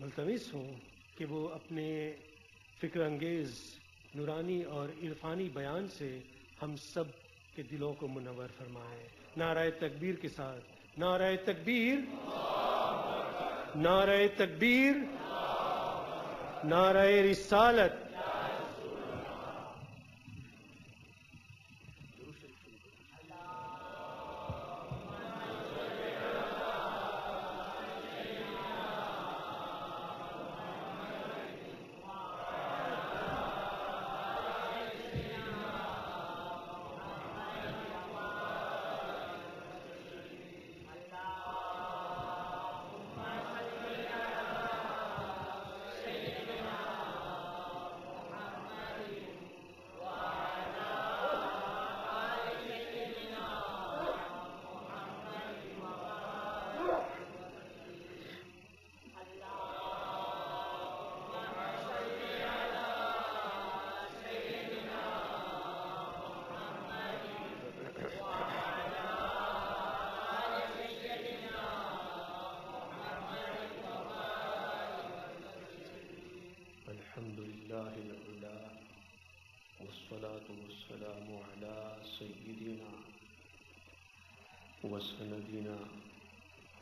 ملتمس ہوں کہ وہ اپنے فکر انگیز نورانی اور عرفانی بیان سے ہم سب کے دلوں کو منور فرمائیں۔ نعرہ تکبیر کے ساتھ نعرہ تکبیر، نعرہ تکبیر، نعرہ رسالت۔ الحمد لله الأولى والصلاة والسلام على سيدنا وسندنا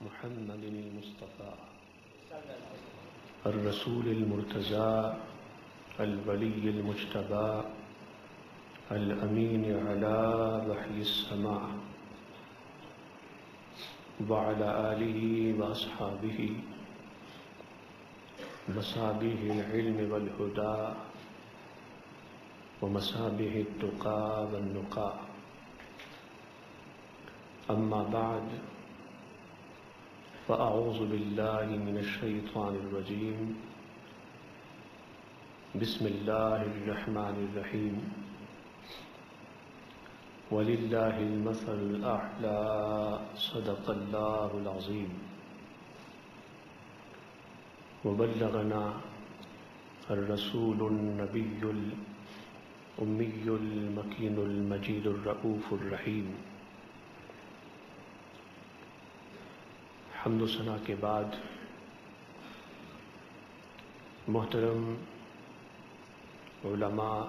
محمد المصطفى الرسول المرتضى الولي المجتبى الأمين على وحي السماء وعلى آله وأصحابه مصابيح العلم والهدى ومصابيح التقى والنقى. أما بعد فأعوذ بالله من الشيطان الرجيم. بسم الله الرحمن الرحيم. ولله المثل الأعلى. صدق الله العظيم. وبلغنا الرسول النبي الأمي المكين المجيد الرؤوف الرحيم. حمد و ثنا کے بعد محترم علماء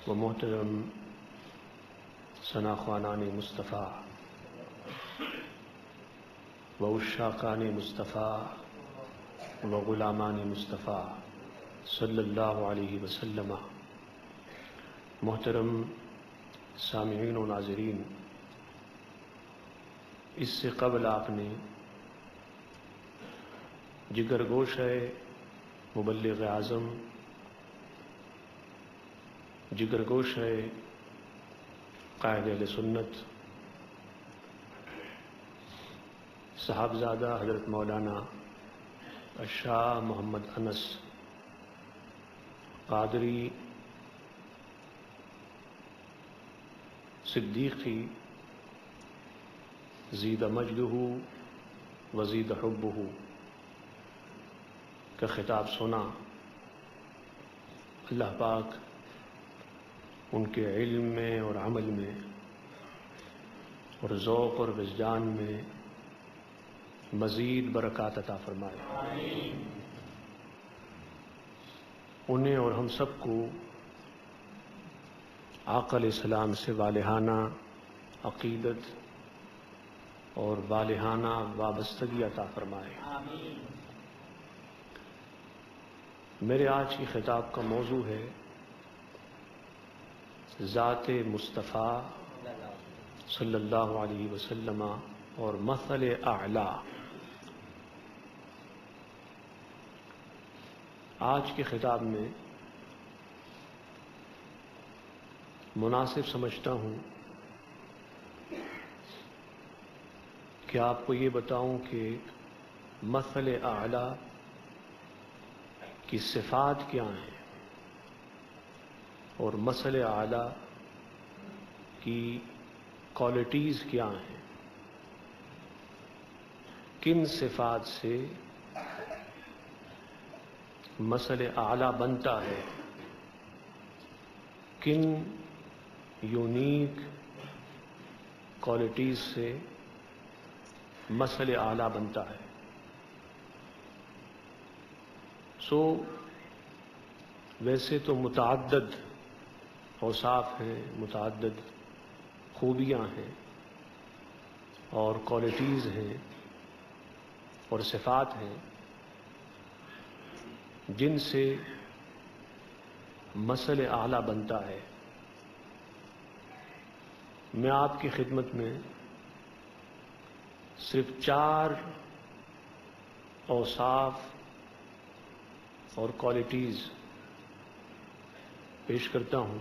و محترم ثنا خوانان مصطفیٰ و عشاقان مصطفیٰ و غلامان مصطفیٰ صلی اللہ علیہ وسلم، محترم سامعین و ناظرین، اس سے قبل آپ نے جگر گوشہ مبلغ اعظم، جگر گوشہ قائد اہل سنت صاحبزادہ حضرت مولانا شاہ محمد انس قادری صدیقی زید مجدہ وزید حبہ کا خطاب سنا. اللہ پاک ان کے علم میں اور عمل میں اور ذوق اور وجدان میں مزید برکات عطا فرمائے. انہیں اور ہم سب کو آقا علیہ السلام سے والہانہ عقیدت اور والہانہ وابستگی عطا فرمائے. میرے آج کی خطاب کا موضوع ہے ذات مصطفیٰ صلی اللہ علیہ وسلم اور مثل اعلیٰ. آج کے خطاب میں مناسب سمجھتا ہوں کہ آپ کو یہ بتاؤں کہ مثل اعلیٰ کی صفات کیا ہیں اور مثل اعلیٰ کی کوالٹیز کیا ہیں، کن صفات سے مثل اعلیٰ بنتا ہے، کن یونیک کوالٹیز سے مثل اعلیٰ بنتا ہے. ویسے تو متعدد اوصاف ہیں، متعدد خوبیاں ہیں اور کوالٹیز ہیں اور صفات ہیں جن سے مثل اعلیٰ بنتا ہے۔ میں آپ کی خدمت میں صرف 4 اوصاف اور کوالٹیز پیش کرتا ہوں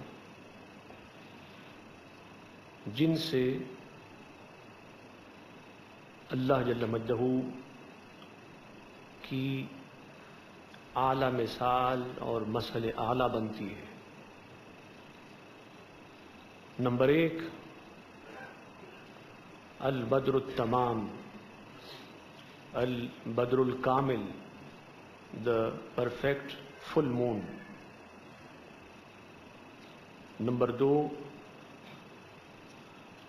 جن سے اللہ جل مجدہ کی اعلیٰ مثال اور مثل اعلیٰ بنتی ہے۔ Number 1، Al-Badr التمام، Al-Badr الکامل، the perfect full moon۔ Number 2،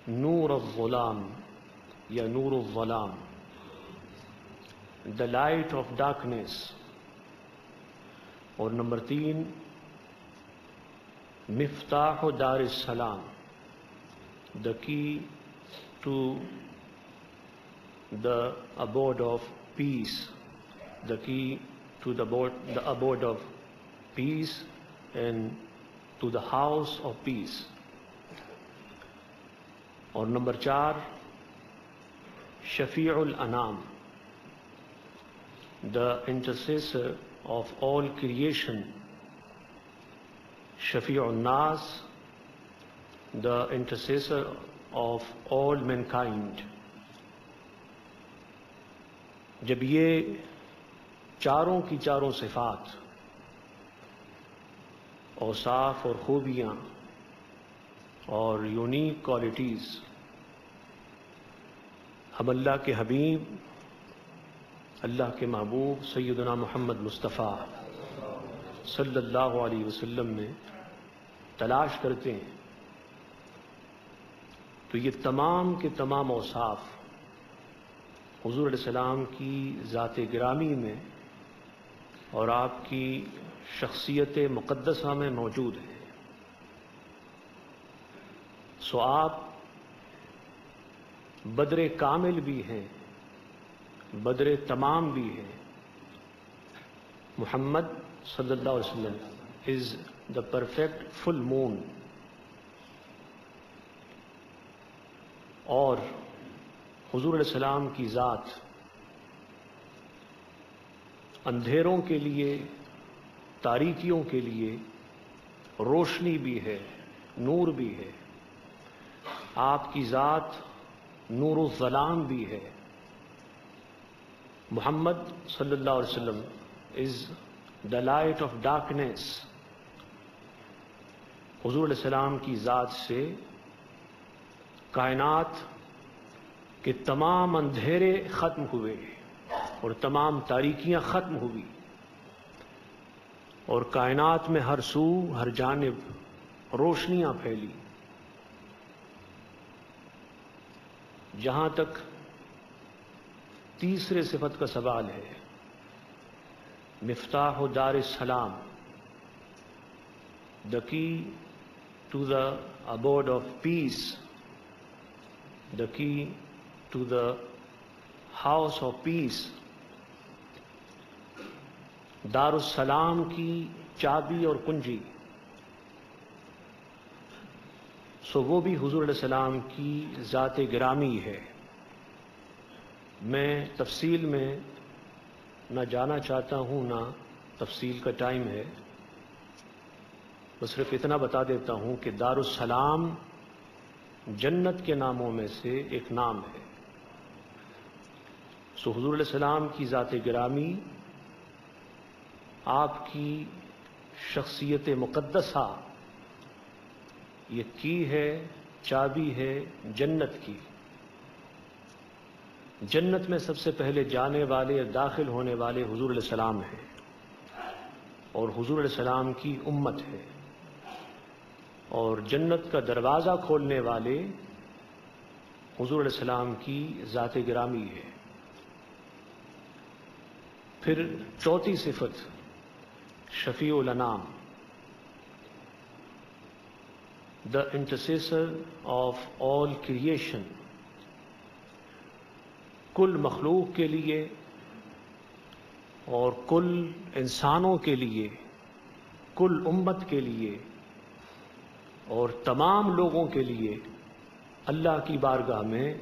نور الظلام یا نور الظلام، the light of darkness۔ اور نمبر 3، مفتاح دار السلام، the key to the abode of peace، the key to the abode of peace and to the house of peace۔ اور number 4، شفیع الانام، the intercessor of all creation، شفیع الناس، the intercessor of all mankind۔ جب یہ چاروں کی چاروں صفات، اوصاف اور خوبیاں اور یونیک کوالٹیز ہم اللہ کے حبیب، اللہ کے محبوب سیدنا محمد مصطفیٰ صلی اللہ علیہ وسلم میں تلاش کرتے ہیں، تو یہ تمام کے تمام اوصاف حضور علیہ السلام کی ذات گرامی میں اور آپ کی شخصیت مقدسہ میں موجود ہے۔ سو آپ بدر کامل بھی ہیں، بدر تمام بھی ہیں۔ محمد صلی اللہ علیہ وسلم is the perfect full moon۔ اور حضور علیہ السلام کی ذات اندھیروں کے لیے، تاریکیوں کے لیے روشنی بھی ہے، نور بھی ہے۔ آپ کی ذات نور الظلام بھی ہے۔ محمد صلی اللہ علیہ وسلم is the light of darkness۔ حضور علیہ السلام کی ذات سے کائنات کے تمام اندھیرے ختم ہوئے اور تمام تاریکیاں ختم ہوئی، اور کائنات میں ہر سو ہر جانب روشنیاں پھیلی۔ جہاں تک تیسرے صفت کا سوال ہے، مفتاح دار السلام، the key to the abode of peace، the key to the house of peace۔ دار السلام کی چابی اور کنجی، سو وہ بھی حضور علیہ السلام کی ذات گرامی ہے۔ میں تفصیل میں نہ جانا چاہتا ہوں، نہ تفصیل کا ٹائم ہے، بس صرف اتنا بتا دیتا ہوں کہ دار السلام جنت کے ناموں میں سے ایک نام ہے۔ سو حضور علیہ السلام کی ذات گرامی، آپ کی شخصیت مقدسہ، یہ کی ہے، چابی ہے جنت کی۔ جنت میں سب سے پہلے جانے والے اور داخل ہونے والے حضور علیہ السلام ہیں، اور حضور علیہ السلام کی امت ہے، اور جنت کا دروازہ کھولنے والے حضور علیہ السلام کی ذات گرامی ہے۔ پھر چوتھی صفت شفیع الانام, the intercessor of all creation, کل مخلوق کے لیے اور کل انسانوں کے لیے, کل امت کے لیے اور تمام لوگوں کے لیے اللہ کی بارگاہ میں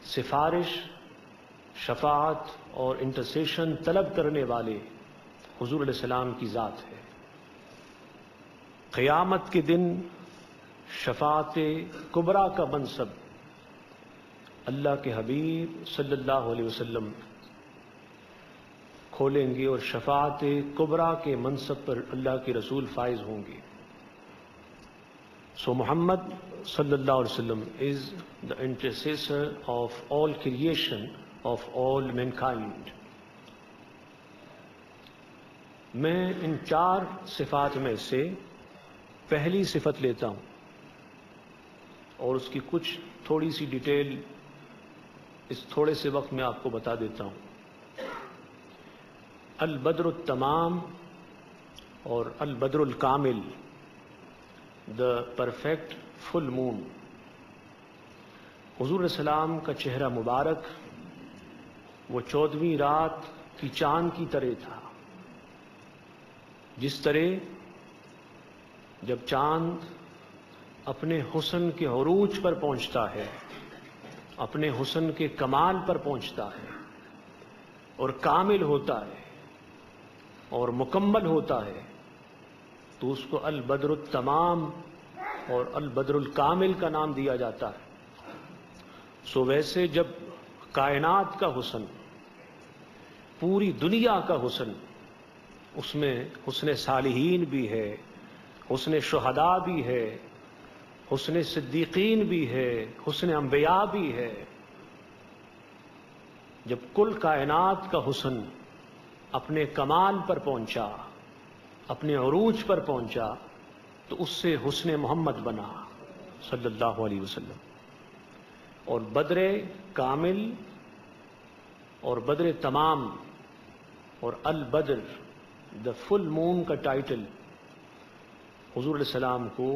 سفارش, شفاعت اور انٹرسیشن طلب کرنے والے حضور علیہ السلام کی ذات ہے. قیامت کے دن شفاعت کبریٰ کا منصب اللہ کے حبیب صلی اللہ علیہ وسلم کھولیں گے اور شفاعت کبریٰ کے منصب پر اللہ کے رسول فائز ہوں گے. So Muhammad sallallahu alaihi wasallam is the intercessor of all creation, of all mankind. میں ان 4 صفات میں سے پہلی صفت لیتا ہوں اور اس کی کچھ تھوڑی سی ڈیٹیل اس تھوڑے سے وقت میں آپ کو بتا دیتا ہوں. البدر التمام اور البدر الکامل, the perfect full moon. حضور علیہ السلام کا چہرہ مبارک وہ 14ویں رات کی چاند کی طرح تھا. جس طرح جب چاند اپنے حسن کے عروج پر پہنچتا ہے, اپنے حسن کے کمال پر پہنچتا ہے اور کامل ہوتا ہے اور مکمل ہوتا ہے, تو اس کو البدر التمام اور البدر الکامل کا نام دیا جاتا ہے. سو ویسے جب کائنات کا حسن, پوری دنیا کا حسن, اس میں حسن صالحین بھی ہے, حسن شہداء بھی ہے, حسن صدیقین بھی ہے, حسن انبیاء بھی ہے. جب کل کائنات کا حسن اپنے کمال پر پہنچا, اپنے عروج پر پہنچا, تو اس سے حسن محمد بنا صلی اللہ علیہ وسلم. اور بدر کامل اور بدر تمام اور البدر دا فل مون کا ٹائٹل حضور علیہ السلام کو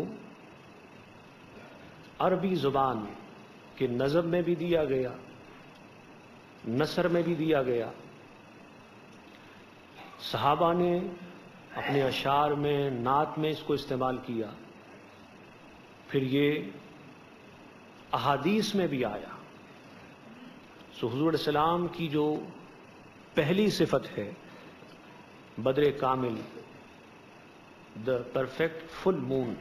عربی زبان کے نظم میں بھی دیا گیا, نثر میں بھی دیا گیا. صحابہ نے اپنے اشعار میں, نعت میں اس کو استعمال کیا. پھر یہ احادیث میں بھی آیا. سو حضور علیہ السلام کی جو پہلی صفت ہے بدر کامل, دا پرفیکٹ فل مون,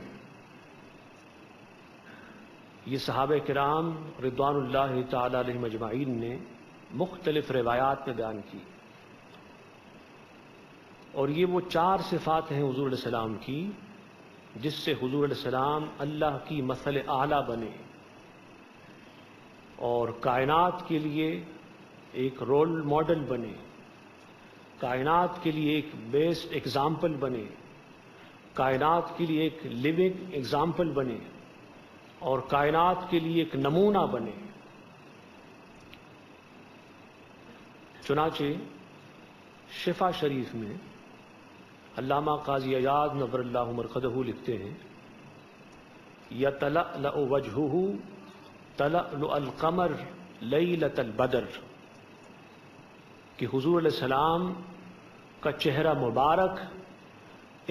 یہ صحابہ کرام رضوان اللہ تعالی علیہم اجمعین نے مختلف روایات میں بیان کی. اور یہ وہ 4 صفات ہیں حضور علیہ السلام کی جس سے حضور علیہ السلام اللہ کی مثل اعلیٰ بنے اور کائنات کے لیے ایک رول ماڈل بنے, کائنات کے لیے ایک بیسٹ ایگزامپل بنے, کائنات کے لیے ایک لیونگ ایگزامپل بنے اور کائنات کے لیے ایک نمونہ بنے. چنانچہ شفا شریف میں علامہ قاضی عیاض نور اللہ مرقدہ لکھتے ہیں, یتلألأ وجہہ تلألؤ القمر لیلۃ البدر, کہ حضور علیہ السلام کا چہرہ مبارک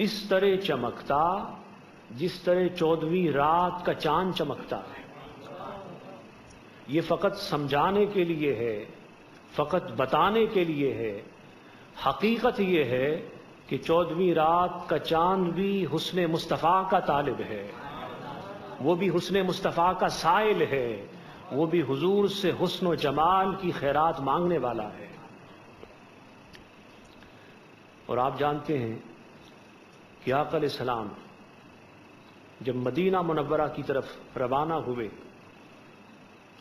اس طرح چمکتا جس طرح 14ویں رات کا چاند چمکتا ہے. یہ فقط سمجھانے کے لیے ہے, فقط بتانے کے لیے ہے. حقیقت یہ ہے کہ 14ویں رات کا چاند بھی حسن مصطفیٰ کا طالب ہے, وہ بھی حسن مصطفیٰ کا سائل ہے, وہ بھی حضور سے حسن و جمال کی خیرات مانگنے والا ہے. اور آپ جانتے ہیں کہ آقا علیہ السلام جب مدینہ منورہ کی طرف روانہ ہوئے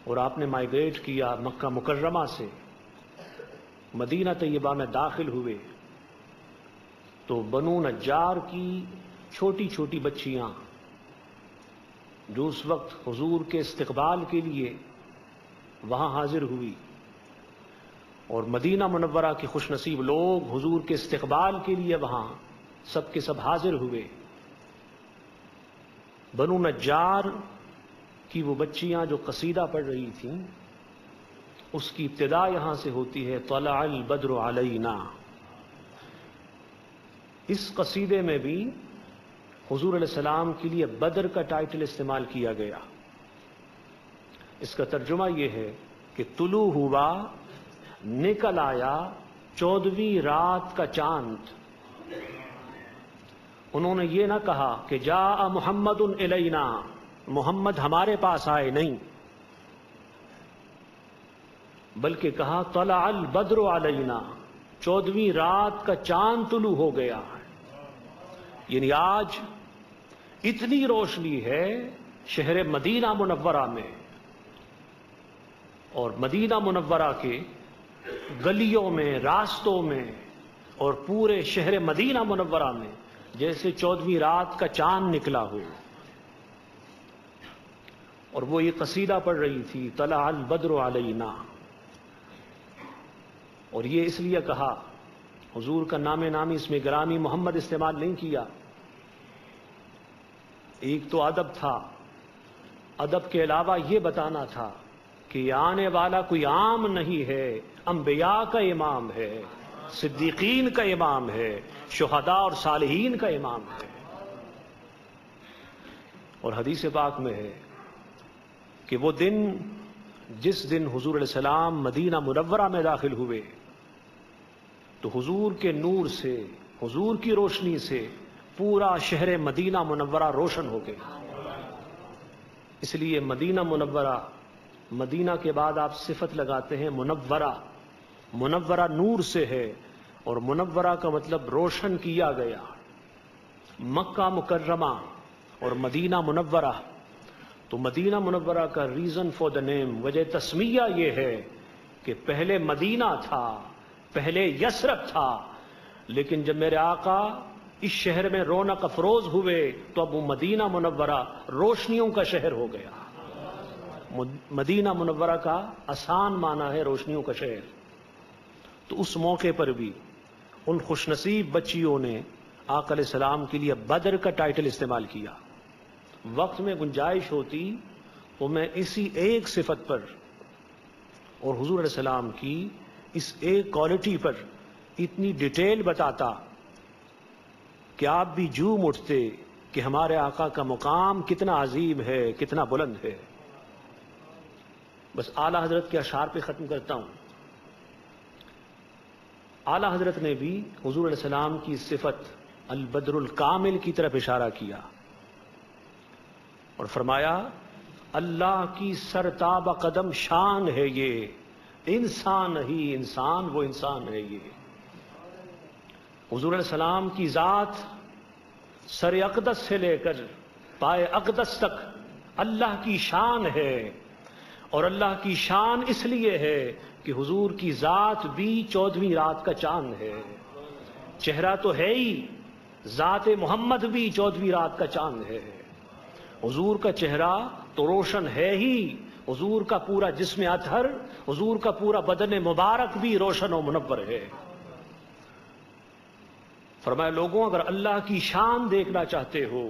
اور آپ نے مائیگریٹ کیا مکہ مکرمہ سے مدینہ طیبہ میں داخل ہوئے, تو بنو نجار کی چھوٹی چھوٹی بچیاں جو اس وقت حضور کے استقبال کے لیے وہاں حاضر ہوئی, اور مدینہ منورہ کے خوش نصیب لوگ حضور کے استقبال کے لیے وہاں سب کے سب حاضر ہوئے۔ بنو نجار کی وہ بچیاں جو قصیدہ پڑھ رہی تھیں، اس کی ابتدا یہاں سے ہوتی ہے طلع البدر علینا۔ اس قصیدے میں بھی حضور علیہ السلام کے لیے بدر کا ٹائٹل استعمال کیا گیا۔ اس کا ترجمہ یہ ہے کہ طلوع ہوا، نکل آیا 14ویں رات کا چاند۔ انہوں نے یہ نہ کہا کہ جاء محمد الینا، محمد ہمارے پاس آئے، نہیں، بلکہ کہا طلع البدر علینا، 14ویں رات کا چاند طلوع ہو گیا۔ یعنی آج اتنی روشنی ہے شہر مدینہ منورہ میں، اور مدینہ منورہ کے گلیوں میں، راستوں میں اور پورے شہر مدینہ منورہ میں جیسے 14ویں رات کا چاند نکلا ہو۔ اور وہ یہ قصیدہ پڑھ رہی تھی طلع البدر علینا۔ اور یہ اس لیے کہا، حضور کا نام نامی اس میں گرامی محمد استعمال نہیں کیا۔ ایک تو ادب تھا، ادب کے علاوہ یہ بتانا تھا کہ یہ آنے والا کوئی عام نہیں ہے، انبیاء کا امام ہے، صدیقین کا امام ہے، شہداء اور صالحین کا امام ہے۔ اور حدیث پاک میں ہے کہ وہ دن، جس دن حضور علیہ السلام مدینہ منورہ میں داخل ہوئے تو حضور کے نور سے، حضور کی روشنی سے پورا شہر مدینہ منورہ روشن ہو گیا۔ اس لیے مدینہ منورہ، مدینہ کے بعد آپ صفت لگاتے ہیں منورہ، منورہ نور سے ہے، اور منورہ کا مطلب روشن کیا گیا۔ مکہ مکرمہ اور مدینہ منورہ، تو مدینہ منورہ کا ریزن فار دا نیم، وجہ تسمیہ یہ ہے کہ پہلے مدینہ تھا، پہلے یثرب تھا، لیکن جب میرے آقا اس شہر میں رونق افروز ہوئے تو اب وہ مدینہ منورہ روشنیوں کا شہر ہو گیا۔ مدینہ منورہ کا آسان معنی ہے روشنیوں کا شہر۔ تو اس موقع پر بھی ان خوش نصیب بچیوں نے آقا علیہ السلام کے لیے بدر کا ٹائٹل استعمال کیا۔ وقت میں گنجائش ہوتی تو میں اسی ایک صفت پر اور حضور علیہ السلام کی اس ایک کوالٹی پر اتنی ڈیٹیل بتاتا کہ آپ بھی جھوم اٹھتے کہ ہمارے آقا کا مقام کتنا عظیم ہے، کتنا بلند ہے۔ بس اعلیٰ حضرت کے اشعار پہ ختم کرتا ہوں۔ اعلیٰ حضرت نے بھی حضور علیہ السلام کی صفت البدر الکامل کی طرف اشارہ کیا اور فرمایا اللہ کی سرتاب قدم شان ہے یہ، انسان ہی انسان وہ انسان ہے یہ۔ حضور علیہ السلام کی ذات سر اقدس سے لے کر پائے اقدس تک اللہ کی شان ہے، اور اللہ کی شان اس لیے ہے کہ حضور کی ذات بھی 14ویں رات کا چاند ہے۔ چہرہ تو ہے ہی، ذات محمد بھی 14ویں رات کا چاند ہے۔ حضور کا چہرہ تو روشن ہے ہی، حضور کا پورا جسم اطہر، حضور کا پورا بدن مبارک بھی روشن و منور ہے۔ فرمایا لوگوں اگر اللہ کی شان دیکھنا چاہتے ہو،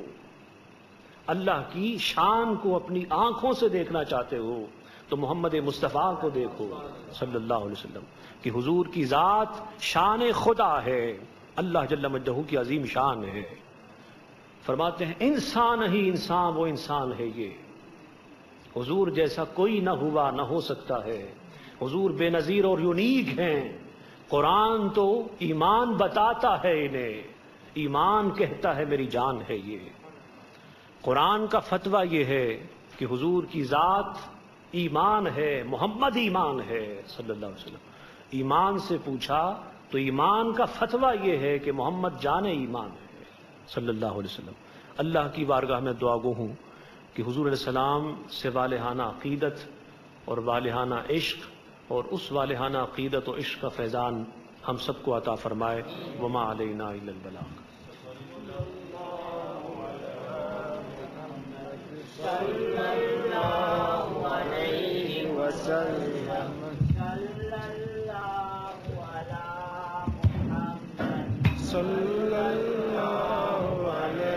اللہ کی شان کو اپنی آنکھوں سے دیکھنا چاہتے ہو تو محمد مصطفیٰ کو دیکھو صلی اللہ علیہ وسلم، کہ حضور کی ذات شان خدا ہے، اللہ جل مجدہ کی عظیم شان ہے۔ فرماتے ہیں انسان ہی انسان وہ انسان ہے یہ، حضور جیسا کوئی نہ ہوا نہ ہو سکتا ہے، حضور بے نظیر اور یونیک ہیں۔ قرآن تو ایمان بتاتا ہے انہیں، ایمان کہتا ہے میری جان ہے یہ۔ قرآن کا فتویٰ یہ ہے کہ حضور کی ذات ایمان ہے، محمد ایمان ہے صلی اللہ علیہ وسلم۔ ایمان سے پوچھا تو ایمان کا فتویٰ یہ ہے کہ محمد جان ایمان ہے صلی اللہ علیہ وسلم۔ اللہ کی بارگاہ میں دعا گو ہوں کہ حضور علیہ السلام سے والہانہ عقیدت اور والہانہ عشق اور اس والہانہ عقیدت و عشق کا فیضان ہم سب کو عطا فرمائے۔ وما علینا الا البلاغ۔ صلی اللہ علیہ وسلم۔ صلی اللہ